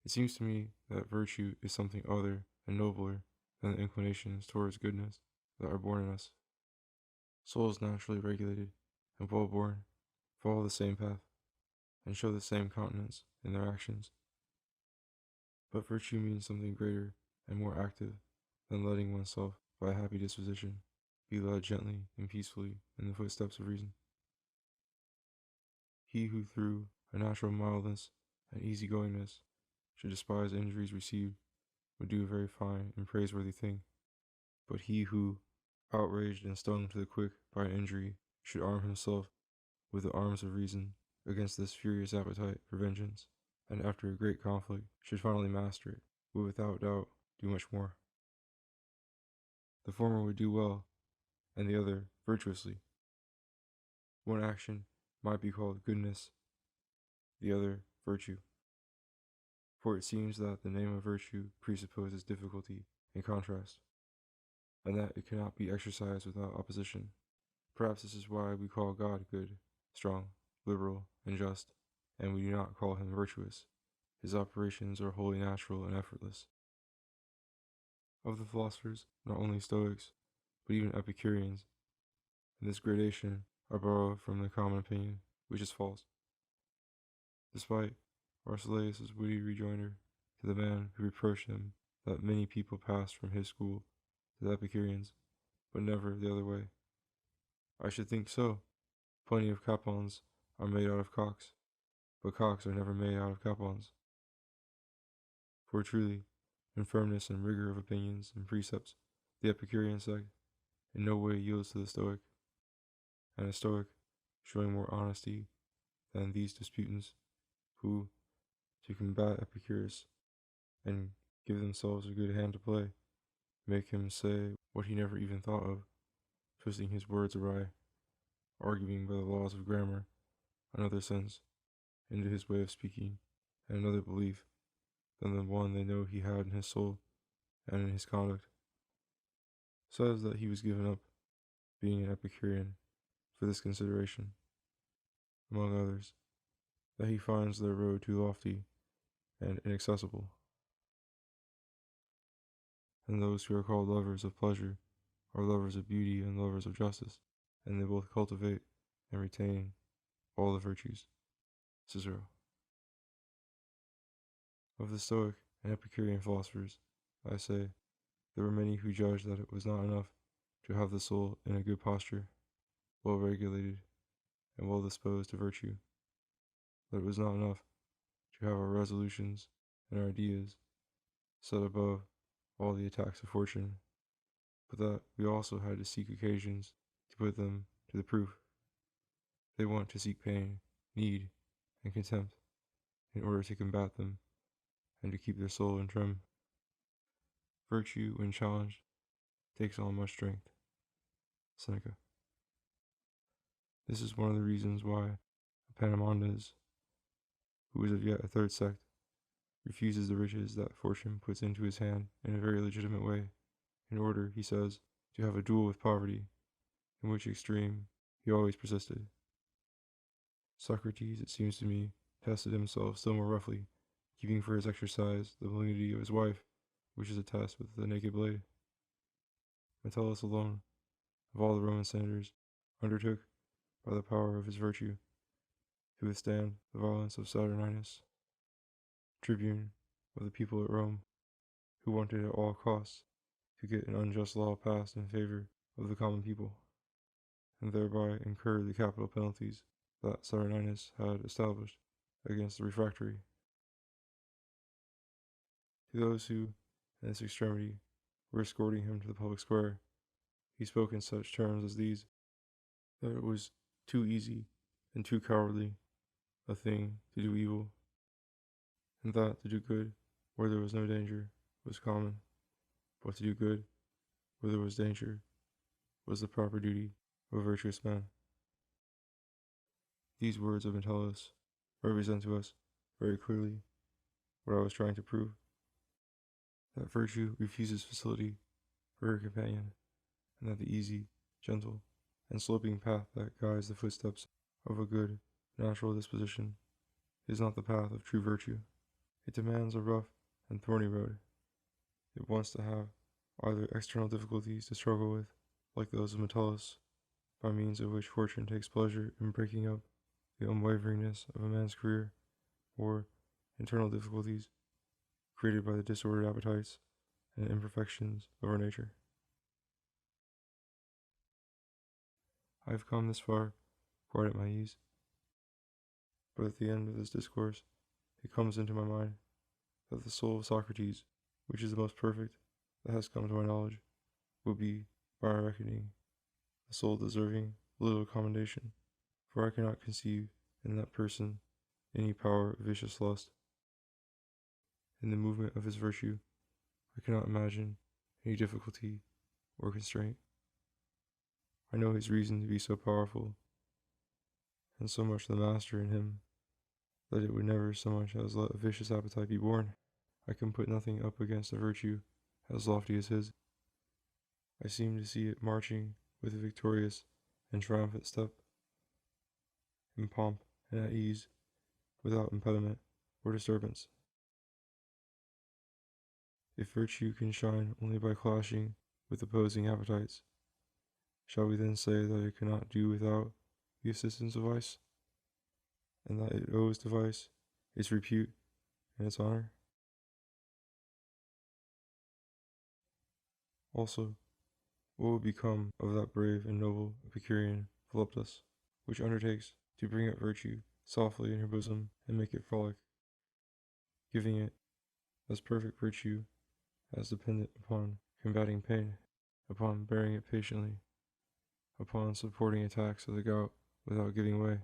It seems to me that virtue is something other and nobler than the inclinations towards goodness that are born in us. Souls naturally regulated and well born follow the same path and show the same countenance in their actions. But virtue means something greater and more active than letting oneself, by a happy disposition, be led gently and peacefully in the footsteps of reason. He who through a natural mildness and easygoingness should despise injuries received would do a very fine and praiseworthy thing. But he who, outraged and stung to the quick by an injury, should arm himself with the arms of reason against this furious appetite for vengeance, and after a great conflict should finally master it, would without doubt do much more. The former would do well, and the other virtuously. One action might be called goodness, the other virtue. For it seems that the name of virtue presupposes difficulty and contrast, and that it cannot be exercised without opposition. Perhaps this is why we call God good, strong, liberal, and just, and we do not call him virtuous. His operations are wholly natural and effortless. Of the philosophers, not only Stoics, but even Epicureans, in this gradation are borrowed from the common opinion, which is false. Despite Arcelius' witty rejoinder to the man who reproached him that many people passed from his school to the Epicureans, but never the other way. I should think so. Plenty of capons are made out of cocks, but cocks are never made out of capons. For truly, in firmness and rigor of opinions and precepts, the Epicurean sect in no way yields to the Stoic, and a Stoic, showing more honesty than these disputants, who, to combat Epicurus and give themselves a good hand to play, make him say what he never even thought of, twisting his words awry, arguing by the laws of grammar another sense into his way of speaking, and another belief than the one they know he had in his soul and in his conduct, says that he was given up, being an Epicurean, for this consideration, among others, that he finds their road too lofty and inaccessible, and those who are called lovers of pleasure are lovers of beauty and lovers of justice, and they both cultivate and retain all the virtues. Cicero. Of the Stoic and Epicurean philosophers, I say, there were many who judged that it was not enough to have the soul in a good posture, well regulated, and well disposed to virtue, that it was not enough to have our resolutions and our ideas set above all the attacks of fortune, but that we also had to seek occasions to put them to the proof. They want to seek pain, need, and contempt in order to combat them and to keep their soul in trim. Virtue, when challenged, takes on much strength. Seneca. This is one of the reasons why Epaminondas, who is of yet a third sect, refuses the riches that fortune puts into his hand in a very legitimate way, in order, he says, to have a duel with poverty, in which extreme he always persisted. Socrates, it seems to me, tested himself still more roughly, keeping for his exercise the malignity of his wife, which is a test with the naked blade. Metellus alone, of all the Roman senators, undertook, by the power of his virtue, to withstand the violence of Saturninus, tribune of the people at Rome, who wanted at all costs to get an unjust law passed in favor of the common people, and thereby incur the capital penalties that Saturninus had established against the refractory. To those who, in this extremity, were escorting him to the public square, he spoke in such terms as these, that it was too easy and too cowardly a thing to do evil, and that to do good where there was no danger was common, but to do good where there was danger was the proper duty of a virtuous man. These words of Metellus represent to us very clearly what I was trying to prove, that virtue refuses facility for her companion, and that the easy, gentle, and sloping path that guides the footsteps of a good, natural disposition is not the path of true virtue. It demands a rough and thorny road. It wants to have either external difficulties to struggle with, like those of Metellus, by means of which fortune takes pleasure in breaking up the unwaveringness of a man's career, or internal difficulties created by the disordered appetites and imperfections of our nature. I have come this far quite at my ease, but at the end of this discourse it comes into my mind that the soul of Socrates, which is the most perfect that has come to my knowledge, will be, by my reckoning, a soul deserving little commendation, for I cannot conceive in that person any power of vicious lust. In the movement of his virtue, I cannot imagine any difficulty or constraint. I know his reason to be so powerful, and so much the master in him, that it would never so much as let a vicious appetite be born. I can put nothing up against a virtue as lofty as his. I seem to see it marching with a victorious and triumphant step, in pomp and at ease, without impediment or disturbance. If virtue can shine only by clashing with opposing appetites, shall we then say that it cannot do without the assistance of vice, and that it owes to vice its repute and its honor? Also, what would become of that brave and noble Epicurean Voluptus, which undertakes to bring up virtue softly in her bosom and make it frolic, giving it as perfect virtue as dependent upon combating pain, upon bearing it patiently, upon supporting attacks of the gout without giving way?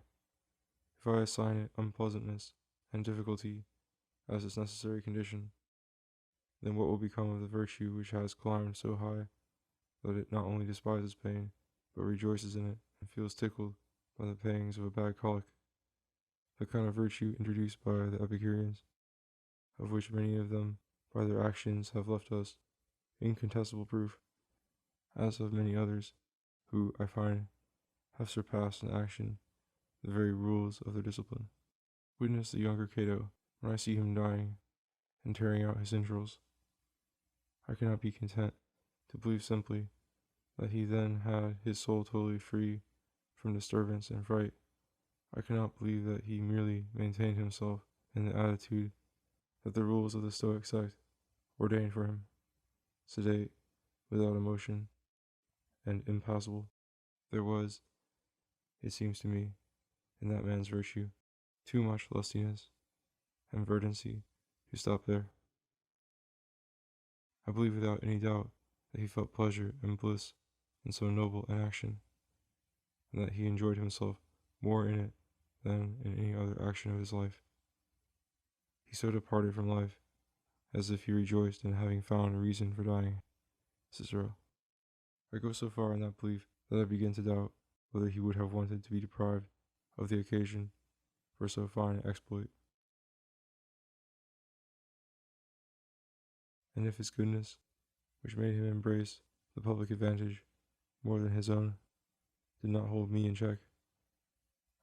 If I assign it unpleasantness and difficulty as its necessary condition, then what will become of the virtue which has climbed so high that it not only despises pain, but rejoices in it and feels tickled by the pangs of a bad colic? The kind of virtue introduced by the Epicureans, of which many of them by their actions have left us incontestable proof, as of many others, who, I find, have surpassed in action the very rules of their discipline. Witness the younger Cato, when I see him dying and tearing out his entrails. I cannot be content to believe simply that he then had his soul totally free from disturbance and fright. I cannot believe that he merely maintained himself in the attitude that the rules of the Stoic sect ordained for him, sedate, without emotion, and impassible. There was, it seems to me, in that man's virtue, too much lustiness and verdancy to stop there. I believe without any doubt that he felt pleasure and bliss in so noble an action, and that he enjoyed himself more in it than in any other action of his life. He so departed from life as if he rejoiced in having found a reason for dying. Cicero. I go so far in that belief that I begin to doubt whether he would have wanted to be deprived of the occasion for so fine an exploit. And if his goodness, which made him embrace the public advantage more than his own, did not hold me in check,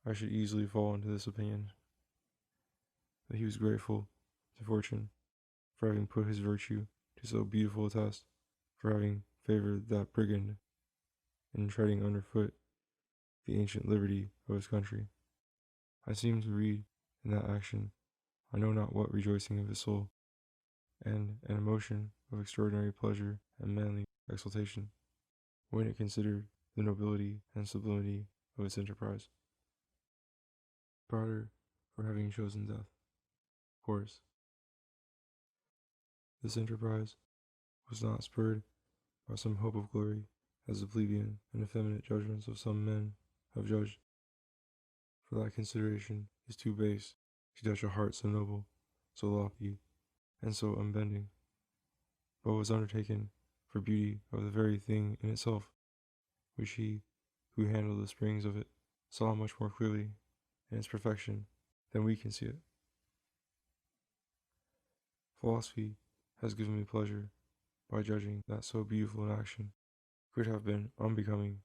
I should easily fall into this opinion, that he was grateful to fortune for having put his virtue to so beautiful a test, for having favored that brigand in treading underfoot the ancient liberty of his country. I seem to read in that action I know not what rejoicing of his soul, and an emotion of extraordinary pleasure and manly exultation, when it considered the nobility and sublimity of its enterprise. Prouder for having chosen death. Horace. This enterprise was not spurred by some hope of glory, as the plebeian and effeminate judgments of some men have judged, for that consideration is too base to touch a heart so noble, so lofty, and so unbending, but was undertaken for beauty of the very thing in itself, which he, who handled the springs of it, saw much more clearly in its perfection than we can see it. Philosophy has given me pleasure by judging that so beautiful an action could have been unbecoming,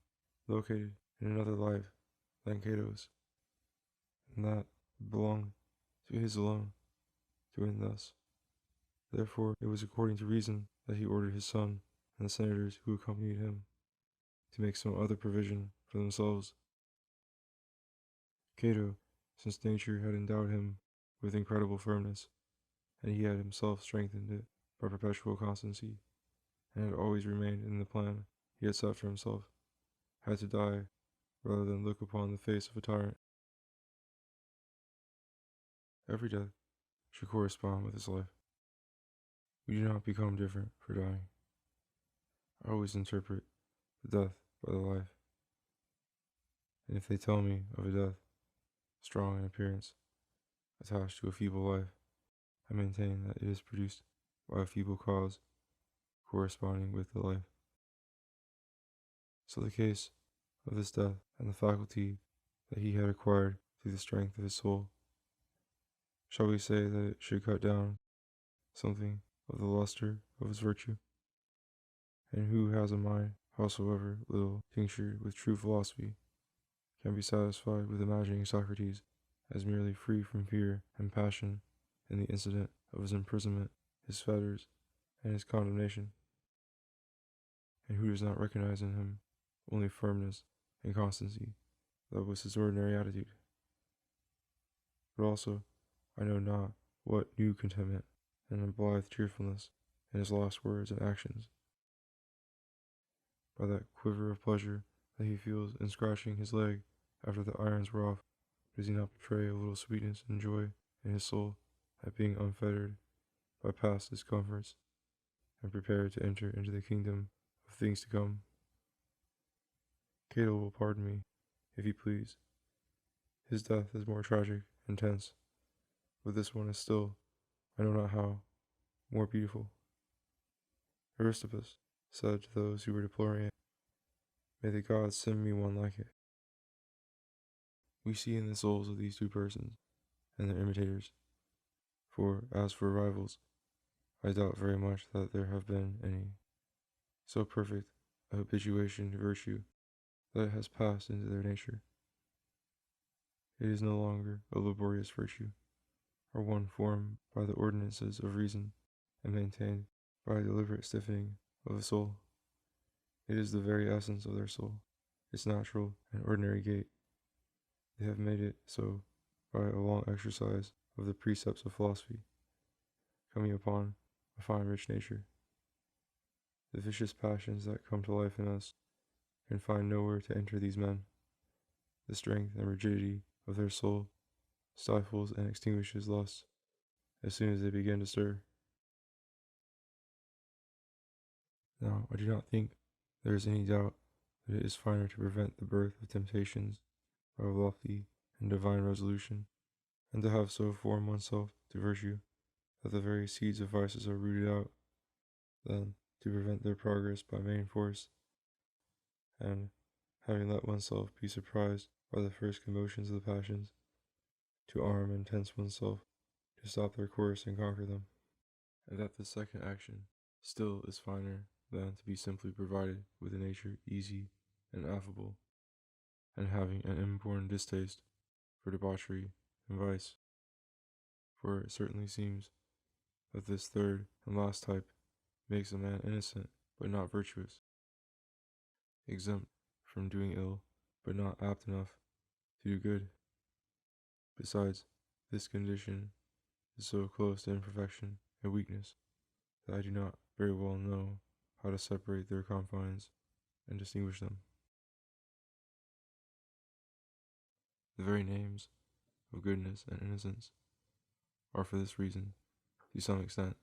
located in another life than Cato's, and that belonged to his alone, doing thus. Therefore, it was according to reason that he ordered his son and the senators who accompanied him to make some other provision for themselves. Cato, since nature had endowed him with incredible firmness, and he had himself strengthened it by perpetual constancy, and had always remained in the plan he had set for himself, had to die rather than look upon the face of a tyrant. Every death should correspond with his life. We do not become different for dying. I always interpret the death by the life. And if they tell me of a death, strong in appearance, attached to a feeble life, I maintain that it is produced by a feeble cause corresponding with the life. So the case of this death and the faculty that he had acquired through the strength of his soul, shall we say that it should cut down something of the luster of his virtue? And who has a mind, howsoever little tinctured with true philosophy, can be satisfied with imagining Socrates as merely free from fear and passion in the incident of his imprisonment, his fetters, and his condemnation? And who does not recognize in him only firmness and constancy? That was his ordinary attitude. But also, I know not what new contentment and a blithe cheerfulness in his last words and actions. By that quiver of pleasure that he feels in scratching his leg after the irons were off, does he not betray a little sweetness and joy in his soul at being unfettered by past discomforts and prepared to enter into the kingdom of things to come? Cato will pardon me, if he please. His death is more tragic and tense, but this one is still, I know not how, more beautiful. Aristippus said to those who were deploring it, "May the gods send me one like it." We see in the souls of these two persons and their imitators, for as for rivals, I doubt very much that there have been any, so perfect a habituation to virtue that it has passed into their nature. It is no longer a laborious virtue, or one formed by the ordinances of reason and maintained by a deliberate stiffening of the soul. It is the very essence of their soul, its natural and ordinary gait. They have made it so by a long exercise of the precepts of philosophy, coming upon a fine rich nature. The vicious passions that come to life in us can find nowhere to enter these men. The strength and rigidity of their soul stifles and extinguishes lust as soon as they begin to stir. Now, I do not think there is any doubt that it is finer to prevent the birth of temptations by a lofty and divine resolution, and to have so formed oneself to virtue that the very seeds of vices are rooted out, than to prevent their progress by main force, and, having let oneself be surprised by the first commotions of the passions, to arm and tense oneself to stop their course and conquer them, and that the second action still is finer than to be simply provided with a nature easy and affable, and having an inborn distaste for debauchery and vice. For it certainly seems that this third and last type makes a man innocent but not virtuous, exempt from doing ill but not apt enough to do good. Besides, this condition is so close to imperfection and weakness that I do not very well know how to separate their confines and distinguish them. The very names of goodness and innocence are for this reason, to some extent,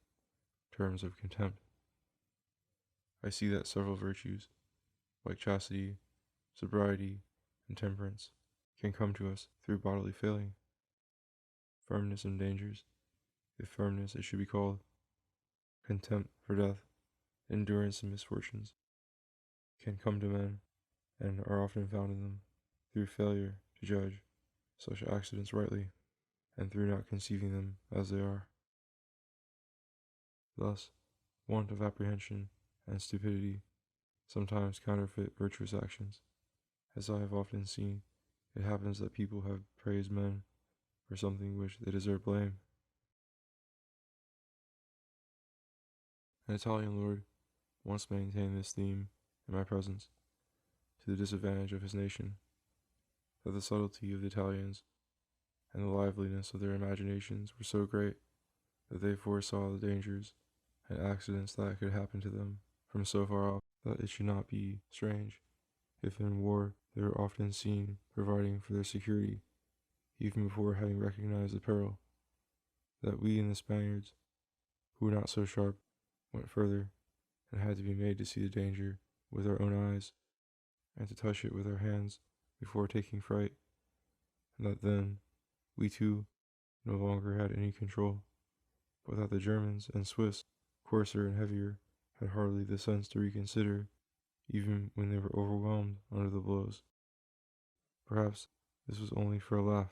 terms of contempt. I see that several virtues, like chastity, sobriety, and temperance, can come to us through bodily failing. Firmness in dangers, if firmness it should be called, contempt for death, endurance in misfortunes, can come to men, and are often found in them, through failure to judge such accidents rightly, and through not conceiving them as they are. Thus, want of apprehension and stupidity sometimes counterfeit virtuous actions. As I have often seen, it happens that people have praised men for something which they deserve blame, An Italian lord once maintained this theme in my presence, to the disadvantage of his nation, that the subtlety of the Italians and the liveliness of their imaginations were so great that they foresaw the dangers and accidents that could happen to them from so far off, that it should not be strange if in war they were often seen providing for their security, even before having recognized the peril. That we and the Spaniards, who were not so sharp, went further, and had to be made to see the danger with our own eyes, and to touch it with our hands before taking fright, and that then we too no longer had any control, but that the Germans and Swiss, coarser and heavier, had hardly the sense to reconsider, even when they were overwhelmed under the blows. Perhaps this was only for a laugh,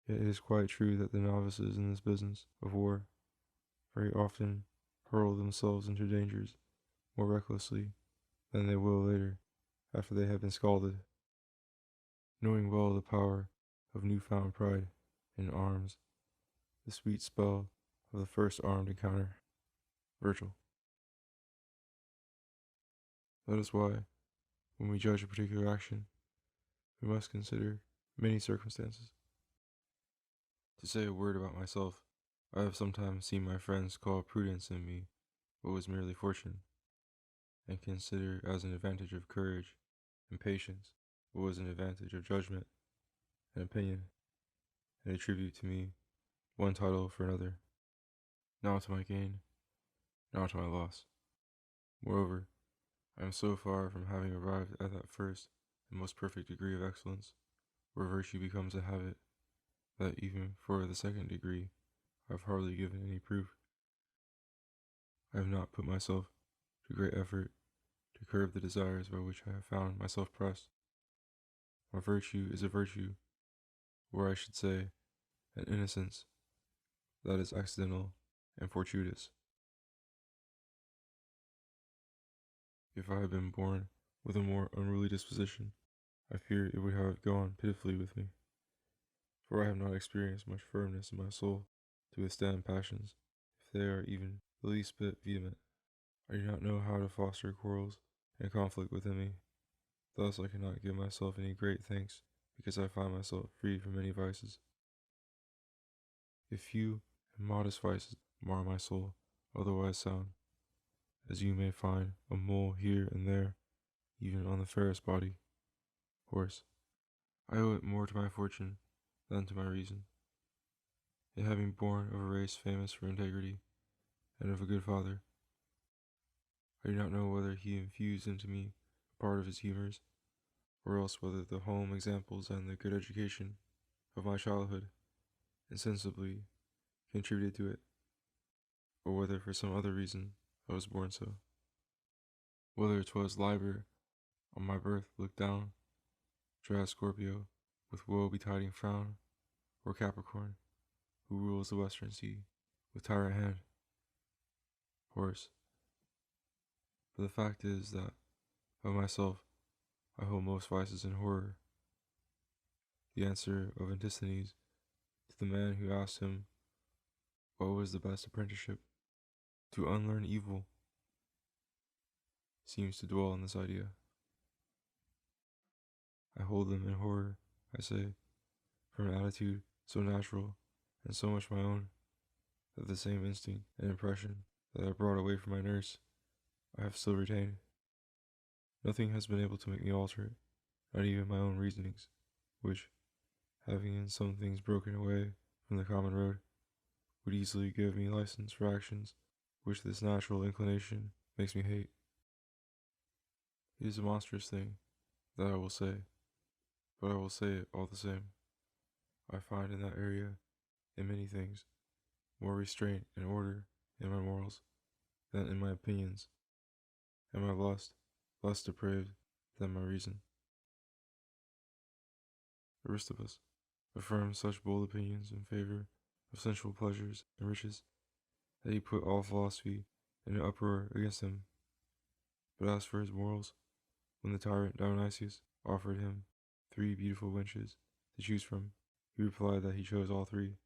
yet it is quite true that the novices in this business of war very often hurl themselves into dangers more recklessly than they will later, after they have been scalded. Knowing well the power of new-found pride in arms, the sweet spell of the first armed encounter. Virgil. That is why, when we judge a particular action, we must consider many circumstances. To say a word about myself, I have sometimes seen my friends call prudence in me what was merely fortune, and consider as an advantage of courage and patience what was an advantage of judgment and opinion, and attribute to me one title for another, now to my gain, now to my loss. Moreover, I am so far from having arrived at that first and most perfect degree of excellence, where virtue becomes a habit, that even for the second degree I have hardly given any proof. I have not put myself to great effort to curb the desires by which I have found myself pressed. My virtue is a virtue, or I should say, an innocence, that is accidental and fortuitous. If I had been born with a more unruly disposition, I fear it would have gone pitifully with me, for I have not experienced much firmness in my soul to withstand passions, if they are even the least bit vehement. I do not know how to foster quarrels and conflict within me. Thus I cannot give myself any great thanks, because I find myself free from many vices. If few and modest vices mar my soul, otherwise sound, as you may find a mole here and there, even on the fairest body, horse, I owe it more to my fortune than to my reason. Yet having born of a race famous for integrity, and of a good father, I do not know whether he infused into me a part of his humors, or else whether the home examples and the good education of my childhood insensibly contributed to it, or whether for some other reason I was born so. Whether 'twas Liber on my birth looked down, drab Scorpio with woe-betiding frown, or Capricorn, who rules the western sea with tyrant hand, Horse. But the fact is that, of myself, I hold most vices in horror. The answer of Antisthenes to the man who asked him what was the best apprenticeship, to unlearn evil, seems to dwell on this idea. I hold them in horror, I say, from an attitude so natural and so much my own, that the same instinct and impression that I brought away from my nurse, I have still retained. Nothing has been able to make me alter it, not even my own reasonings, which, having in some things broken away from the common road, would easily give me license for actions which this natural inclination makes me hate. It is a monstrous thing, that I will say, but I will say it all the same. I find in that area, in many things, more restraint and order in my morals than in my opinions, and my lust less depraved than my reason. Aristippus affirms such bold opinions in favor of sensual pleasures and riches, that he put all philosophy in an uproar against him. But as for his morals, when the tyrant Dionysius offered him 3 beautiful wenches to choose from, he replied that he chose all 3,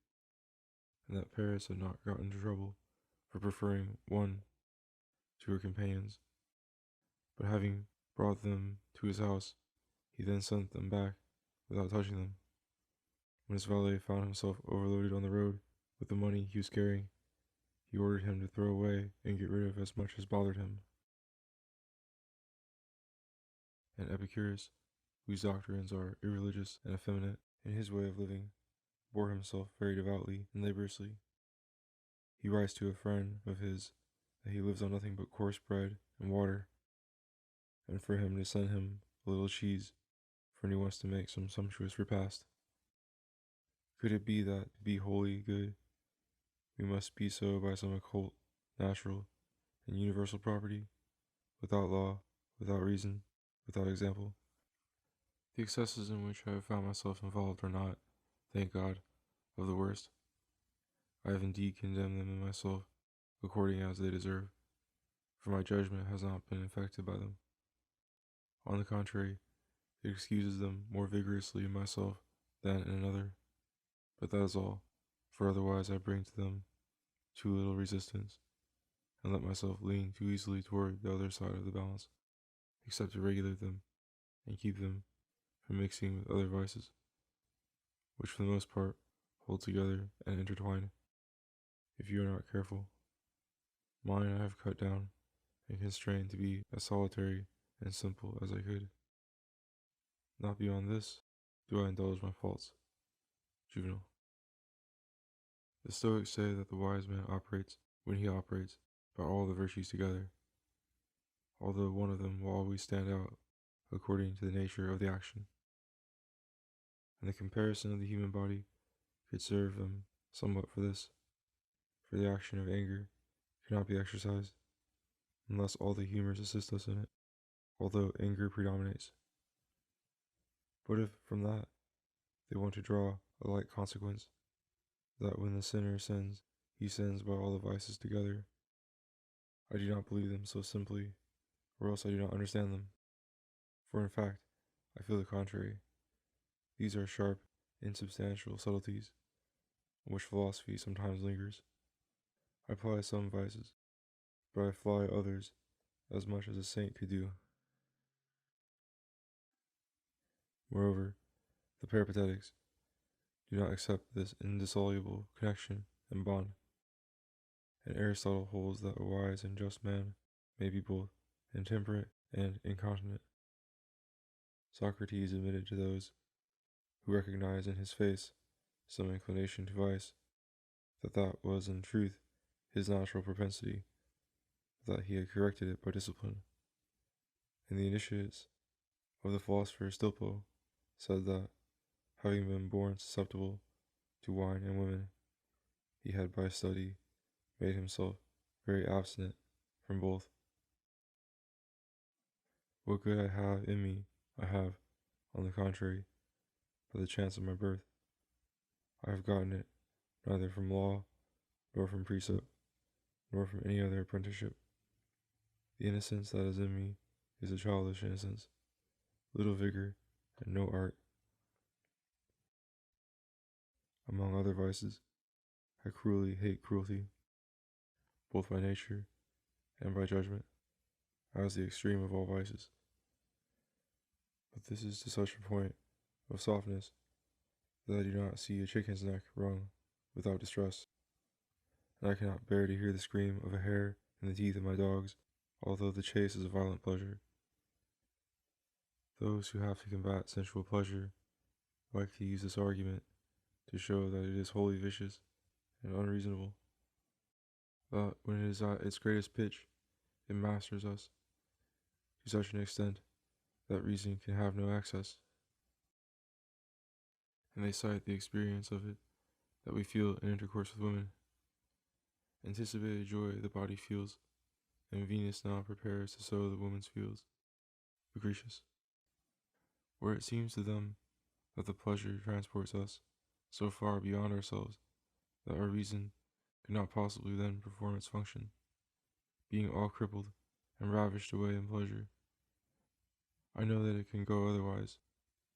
and that Paris had not got into trouble for preferring one to her companions. But having brought them to his house, he then sent them back without touching them. When his valet found himself overloaded on the road with the money he was carrying, he ordered him to throw away and get rid of as much as bothered him. And Epicurus, whose doctrines are irreligious and effeminate in his way of living, bore himself very devoutly and laboriously. He writes to a friend of his that he lives on nothing but coarse bread and water, and for him to send him a little cheese, for he wants to make some sumptuous repast. Could it be that to be wholly good, we must be so by some occult, natural, and universal property, without law, without reason, without example? The excesses in which I have found myself involved are not, thank God, of the worst. I have indeed condemned them in myself, according as they deserve, for my judgment has not been affected by them. On the contrary, it excuses them more vigorously in myself than in another. But that is all, for otherwise I bring to them too little resistance, and let myself lean too easily toward the other side of the balance, except to regulate them and keep them from mixing with other vices, which for the most part hold together and intertwine, if you are not careful. Mine I have cut down and constrained to be as solitary and simple as I could. Not beyond this do I indulge my faults. Juvenal. The Stoics say that the wise man operates, when he operates, by all the virtues together, although one of them will always stand out according to the nature of the action. And the comparison of the human body could serve them somewhat for this, for the action of anger cannot be exercised unless all the humors assist us in it, although anger predominates. But if from that they want to draw a like consequence, that when the sinner sins, he sins by all the vices together, I do not believe them so simply, or else I do not understand them. For in fact, I feel the contrary. These are sharp, insubstantial subtleties, on which philosophy sometimes lingers. I apply some vices, but I fly others as much as a saint could do. Moreover, the Peripatetics do not accept this indissoluble connection and bond, and Aristotle holds that a wise and just man may be both intemperate and incontinent. Socrates admitted to those who recognized in his face some inclination to vice that was in truth his natural propensity, that he had corrected it by discipline. And the initiates of the philosopher Stilpo said that, having been born susceptible to wine and women, he had by study made himself very abstinent from both. What good I have in me, I have, on the contrary, by the chance of my birth. I have gotten it neither from law, nor from precept, nor from any other apprenticeship. The innocence that is in me is a childish innocence, little vigor, and no art. Among other vices, I cruelly hate cruelty, both by nature and by judgment, as the extreme of all vices. But this is to such a point of softness that I do not see a chicken's neck wrung without distress, and I cannot bear to hear the scream of a hare in the teeth of my dogs, although the chase is a violent pleasure. Those who have to combat sensual pleasure like to use this argument to show that it is wholly vicious and unreasonable, that when it is at its greatest pitch, it masters us to such an extent that reason can have no access. And they cite the experience of it that we feel in intercourse with women. Anticipated joy the body feels, and Venus now prepares to sow the woman's fields. Lucretius. Where it seems to them that the pleasure transports us so far beyond ourselves that our reason could not possibly then perform its function, being all crippled and ravished away in pleasure. I know that it can go otherwise,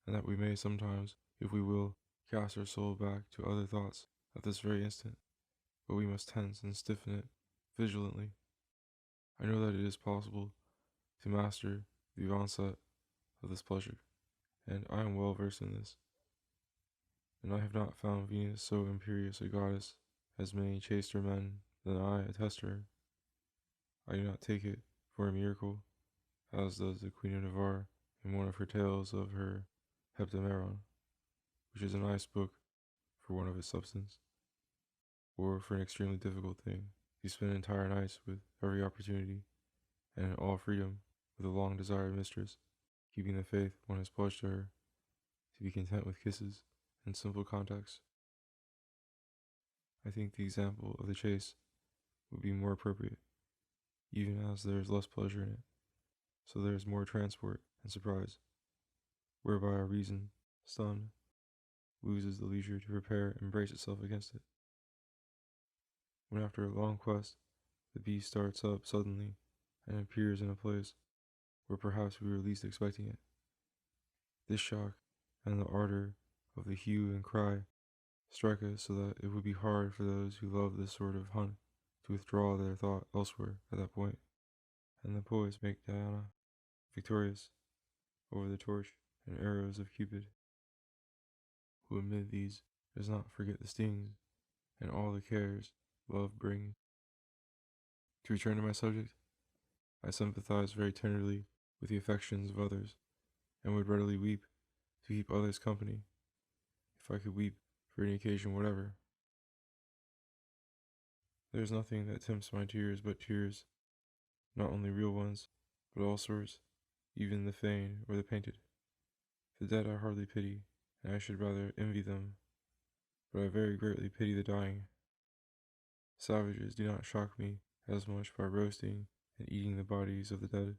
and that we may sometimes, if we will, cast our soul back to other thoughts at this very instant, but we must tense and stiffen it vigilantly. I know that it is possible to master the onset of this pleasure, and I am well versed in this, and I have not found Venus so imperious a goddess as many chaster men than I attest her. I do not take it for a miracle, as does the Queen of Navarre in one of her tales of her Heptameron, which is a nice book for one of its substance, or for an extremely difficult thing. You spend entire nights with every opportunity, and in all freedom, with a long desired mistress, keeping the faith one has pledged to her, to be content with kisses and simple contacts. I think the example of the chase would be more appropriate, even as there is less pleasure in it, so there is more transport and surprise, whereby our reason, stunned, loses the leisure to prepare and brace itself against it. When after a long quest, the beast starts up suddenly and appears in a place where perhaps we were least expecting it. This shock and the ardor of the hue and cry strike us so that it would be hard for those who love this sort of hunt to withdraw their thought elsewhere at that point, and the poets make Diana victorious over the torch and arrows of Cupid, who amid these does not forget the stings and all the cares love brings. To return to my subject, I sympathize very tenderly with the affections of others, and would readily weep to keep others company, if I could weep for any occasion whatever. There is nothing that tempts my tears but tears, not only real ones, but all sorts, even the feigned or the painted. The dead I hardly pity, and I should rather envy them, but I very greatly pity the dying. Savages do not shock me as much by roasting and eating the bodies of the dead,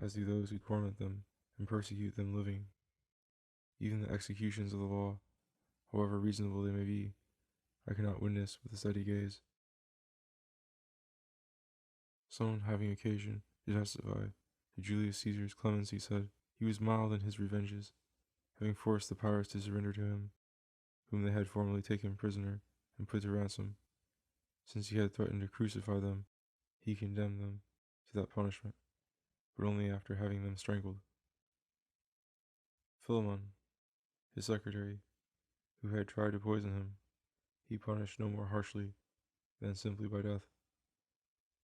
as do those who torment them and persecute them living. Even the executions of the law, however reasonable they may be, I cannot witness with a steady gaze. Someone having occasion to testify to Julius Caesar's clemency said he was mild in his revenges, having forced the pirates to surrender to him, whom they had formerly taken prisoner and put to ransom. Since he had threatened to crucify them, he condemned them to that punishment, but only after having them strangled. Philemon, his secretary, who had tried to poison him, he punished no more harshly than simply by death,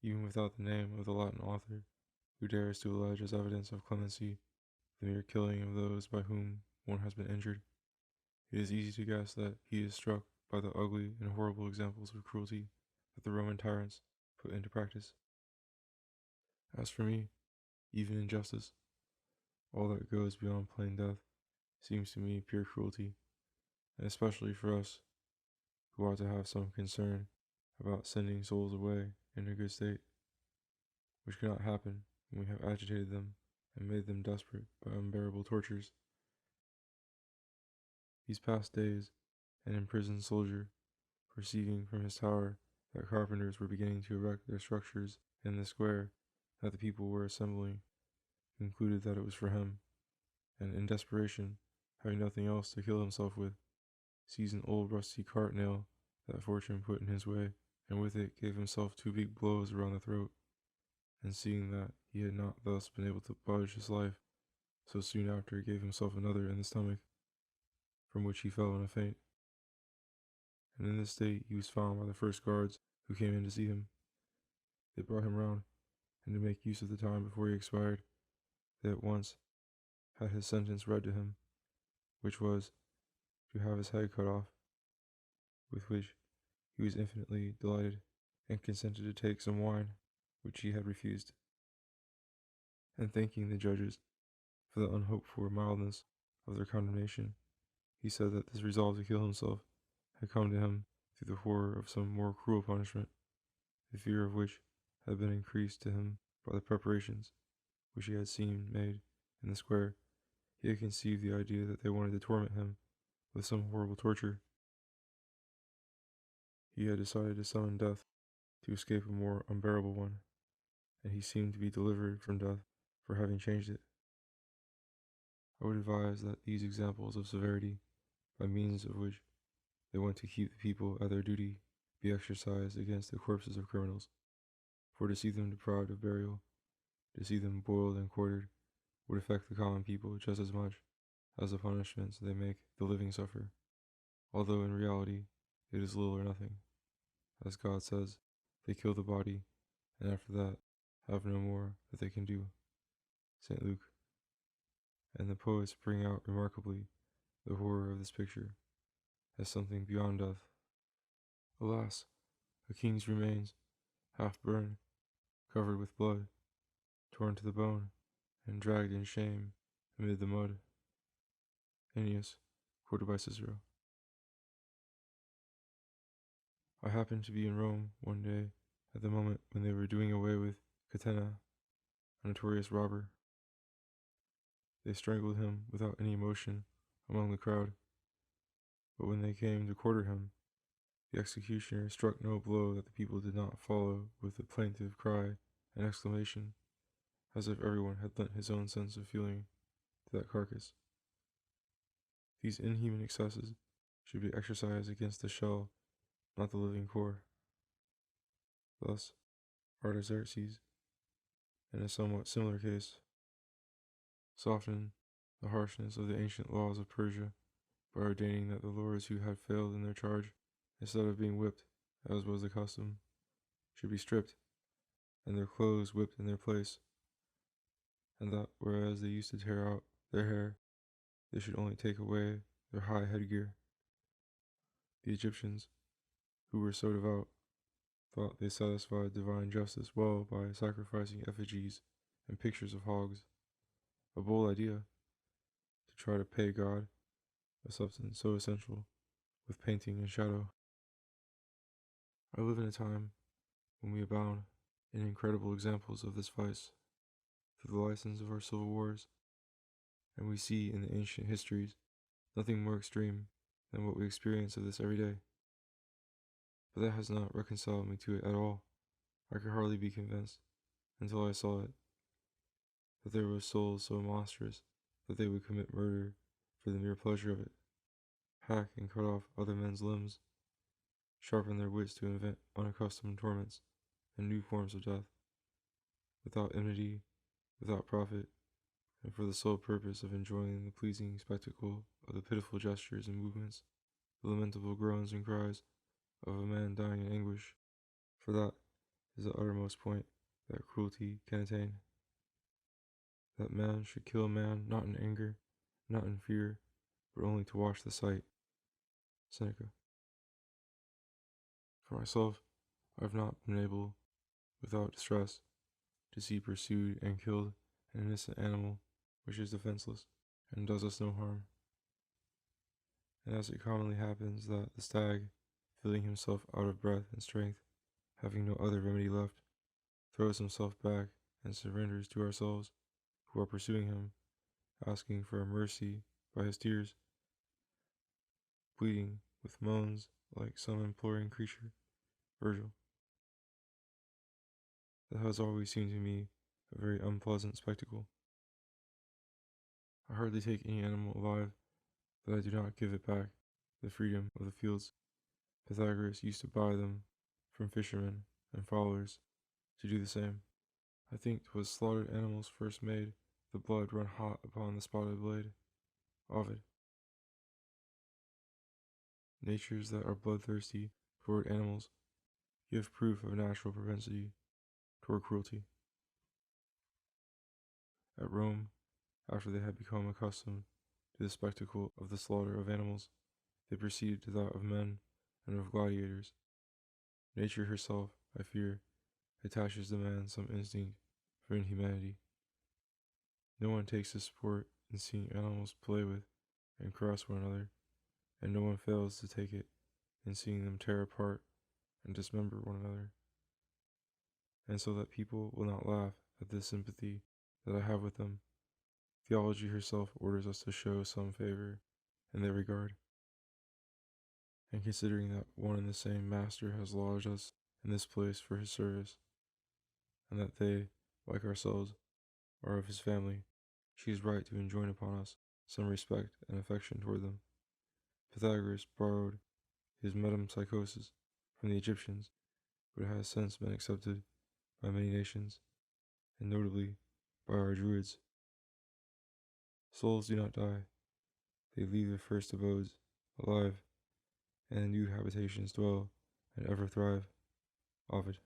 even without the name of the Latin author who dares to allege as evidence of clemency the mere killing of those by whom one has been injured. It is easy to guess that he is struck by the ugly and horrible examples of cruelty that the Roman tyrants put into practice. As for me, even in justice, all that goes beyond plain death seems to me pure cruelty, and especially for us, who ought to have some concern about sending souls away in a good state, which cannot happen when we have agitated them and made them desperate by unbearable tortures. These past days, an imprisoned soldier, perceiving from his tower that carpenters were beginning to erect their structures in the square that the people were assembling, concluded that it was for him, and in desperation, having nothing else to kill himself with, seized an old rusty cart nail that fortune put in his way, and with it gave himself 2 big blows around the throat, and seeing that he had not thus been able to budge his life, so soon after gave himself another in the stomach, from which he fell in a faint. And in this state he was found by the first guards who came in to see him. They brought him round, and to make use of the time before he expired, they at once had his sentence read to him, which was to have his head cut off, with which he was infinitely delighted, and consented to take some wine, which he had refused. And thanking the judges for the unhoped for mildness of their condemnation, he said that this resolve to kill himself had come to him through the horror of some more cruel punishment, the fear of which had been increased to him by the preparations which he had seen made in the square. He had conceived the idea that they wanted to torment him with some horrible torture. He had decided to summon death to escape a more unbearable one, and he seemed to be delivered from death for having changed it. I would advise that these examples of severity, by means of which they want to keep the people at their duty, be exercised against the corpses of criminals. For to see them deprived of burial, to see them boiled and quartered, would affect the common people just as much as the punishments they make the living suffer, although in reality it is little or nothing. As God says, they kill the body, and after that have no more that they can do. St. Luke. And the poets bring out remarkably the horror of this picture as something beyond death. Alas, a king's remains, half burned, covered with blood, torn to the bone, and dragged in shame amid the mud. Ennius, quoted by Cicero. I happened to be in Rome one day at the moment when they were doing away with Catena, a notorious robber. They strangled him without any emotion among the crowd, but when they came to quarter him, the executioner struck no blow that the people did not follow with a plaintive cry and exclamation, as if everyone had lent his own sense of feeling to that carcass. These inhuman excesses should be exercised against the shell, not the living core. Thus, Artaxerxes, in a somewhat similar case, softened the harshness of the ancient laws of Persia by ordaining that the lords who had failed in their charge, instead of being whipped, as was the custom, should be stripped, and their clothes whipped in their place, and that whereas they used to tear out their hair, they should only take away their high headgear. The Egyptians, who were so devout, thought they satisfied divine justice well by sacrificing effigies and pictures of hogs. A bold idea, to try to pay God a substance so essential with painting and shadow. I live in a time when we abound in incredible examples of this vice through the license of our civil wars, and we see in the ancient histories nothing more extreme than what we experience of this every day. But that has not reconciled me to it at all. I could hardly be convinced, until I saw it, that there were souls so monstrous that they would commit murder for the mere pleasure of it, hack and cut off other men's limbs, sharpen their wits to invent unaccustomed torments and new forms of death, without enmity, without profit, and for the sole purpose of enjoying the pleasing spectacle of the pitiful gestures and movements, the lamentable groans and cries of a man dying in anguish, for that is the uttermost point that cruelty can attain. That man should kill man not in anger, not in fear, but only to watch the sight. Seneca. For myself, I have not been able, without distress, to see pursued and killed an innocent animal which is defenseless and does us no harm. And as it commonly happens that the stag, feeling himself out of breath and strength, having no other remedy left, throws himself back and surrenders to ourselves, who are pursuing him, asking for mercy by his tears, bleeding with moans like some imploring creature. Virgil. That has always seemed to me a very unpleasant spectacle. I hardly take any animal alive that I do not give it back the freedom of the fields. Pythagoras used to buy them from fishermen and fowlers to do the same. I think 'twas slaughtered animals first made the blood run hot upon the spotted blade. Ovid. Natures that are bloodthirsty toward animals give proof of natural propensity toward cruelty. At Rome, after they had become accustomed to the spectacle of the slaughter of animals, they proceeded to that of men and of gladiators. Nature herself, I fear, attaches to man some instinct for inhumanity. No one takes his sport in seeing animals play with and caress one another, and no one fails to take it in seeing them tear apart and dismember one another. And so that people will not laugh at this sympathy that I have with them, theology herself orders us to show some favor in their regard. And considering that one and the same master has lodged us in this place for his service, and that they, like ourselves, are of his family, she is right to enjoin upon us some respect and affection toward them. Pythagoras borrowed his metempsychosis from the Egyptians, but it has since been accepted by many nations, and notably by our druids. Souls do not die, they leave their first abodes alive, and in new habitations dwell and ever thrive. Ovid.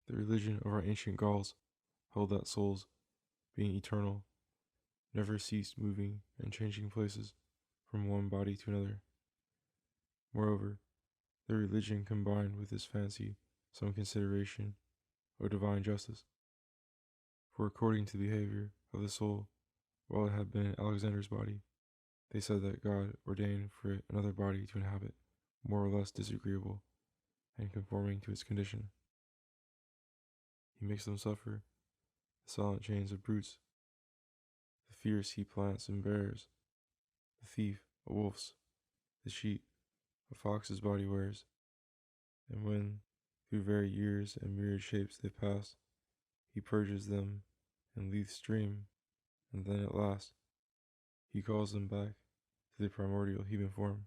The religion of our ancient Gauls held that souls, being eternal, never ceased moving and changing places from one body to another. Moreover, their religion combined with this fancy some consideration of divine justice. For according to the behavior of the soul, while it had been in Alexander's body, they said that God ordained for it another body to inhabit, more or less disagreeable, and conforming to its condition. He makes them suffer the silent chains of brutes, the fierce he plants and bears, the thief a wolf's, the cheat a fox's body wears, and when through very years and myriad shapes they pass, he purges them in Lethe's stream, and then at last he calls them back to the primordial human form.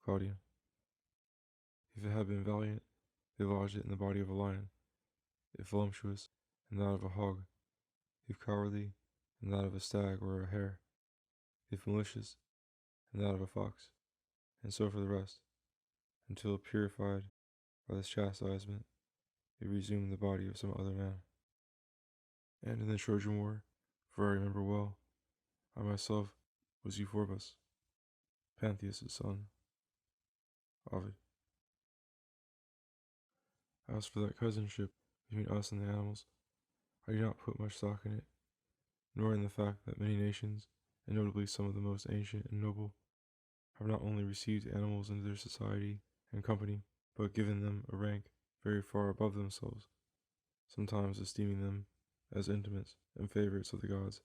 Claudia. If it had been valiant, they lodged it in the body of a lion; if voluptuous, in that of a hog; if cowardly, in that of a stag or a hare; if malicious, in that of a fox; and so for the rest, until purified by this chastisement, it resumed the body of some other man. And in the Trojan War, for I remember well, I myself was Euphorbus, Pantheus' son. Ovid. As for that cousinship between us and the animals, I do not put much stock in it, nor in the fact that many nations, and notably some of the most ancient and noble, have not only received animals into their society and company, but given them a rank very far above themselves, sometimes esteeming them as intimates and favorites of the gods,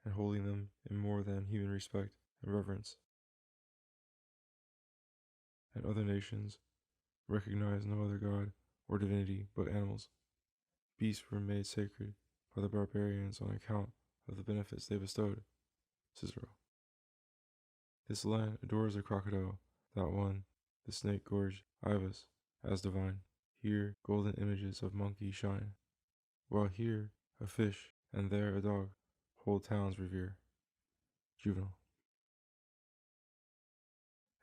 and holding them in more than human respect and reverence. And other nations recognize no other god or divinity but animals. Beasts were made sacred by the barbarians on account of the benefits they bestowed. Cicero. This land adores a crocodile, that one, the snake-gorged ibis, as divine. Here golden images of monkeys shine, while here a fish and there a dog whole towns revere. Juvenal.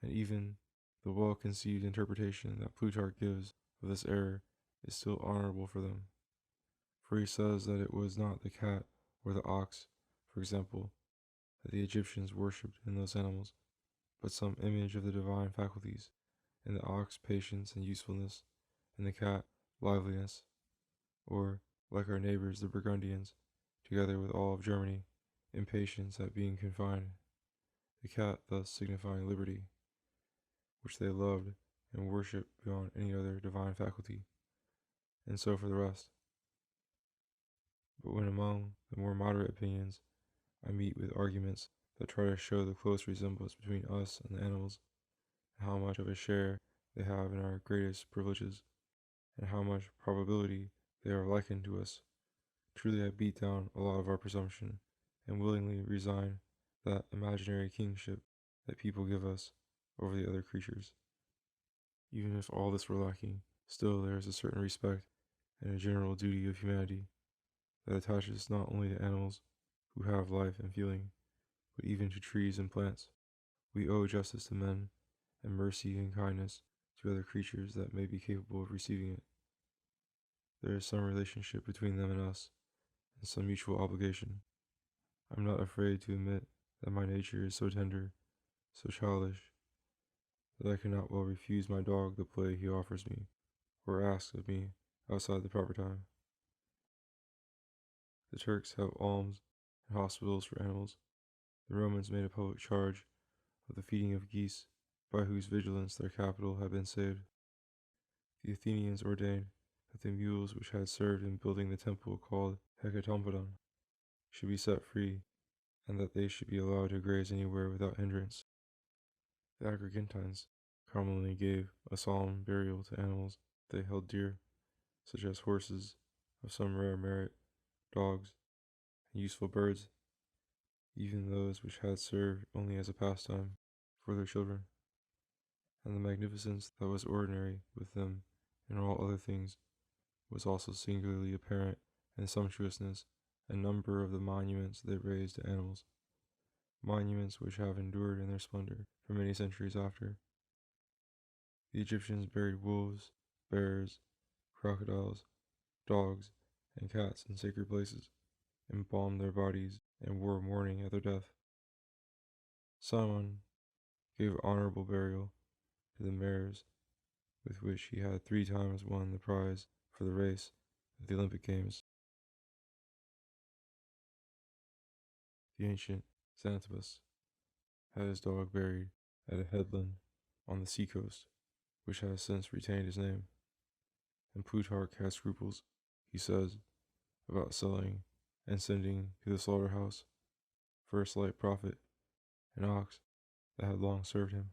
And even the well-conceived interpretation that Plutarch gives of this error is still honorable for them, for he says that it was not the cat or the ox, for example, that the Egyptians worshipped in those animals, but some image of the divine faculties, in the ox patience and usefulness, in the cat liveliness, or, like our neighbors the Burgundians, together with all of Germany, impatience at being confined, the cat thus signifying liberty, which they loved and worshipped beyond any other divine faculty, and so for the rest. But when among the more moderate opinions I meet with arguments that try to show the close resemblance between us and the animals, and how much of a share they have in our greatest privileges, and how much probability they are likened to us, truly I beat down a lot of our presumption, and willingly resign that imaginary kingship that people give us over the other creatures. Even if all this were lacking, still there is a certain respect and a general duty of humanity that attaches not only to animals who have life and feeling, but even to trees and plants. We owe justice to men, and mercy and kindness to other creatures that may be capable of receiving it. There is some relationship between them and us, and some mutual obligation. I am not afraid to admit that my nature is so tender, so childish, that I cannot well refuse my dog the play he offers me, or asks of me outside the proper time. The Turks have alms and hospitals for animals. The Romans made a public charge of the feeding of geese, by whose vigilance their capital had been saved. The Athenians ordained that the mules which had served in building the temple called Hecatompedon should be set free, and that they should be allowed to graze anywhere without hindrance. The Agrigentines commonly gave a solemn burial to animals they held dear, such as horses of some rare merit, dogs, and useful birds, even those which had served only as a pastime for their children. and the magnificence that was ordinary with them in all other things was also singularly apparent in the sumptuousness and number of the monuments they raised to animals, monuments which have endured in their splendor for many centuries after. The Egyptians buried wolves, bears, crocodiles, dogs, and cats in sacred places, embalmed their bodies, and wore mourning at their death. Solomon gave honorable burial to the mares with which he had 3 times won the prize for the race at the Olympic Games. The ancient Xanthipus had his dog buried at a headland on the seacoast, which has since retained his name. And Plutarch has scruples, he says, about selling and sending to the slaughterhouse, for a slight profit, an ox that had long served him.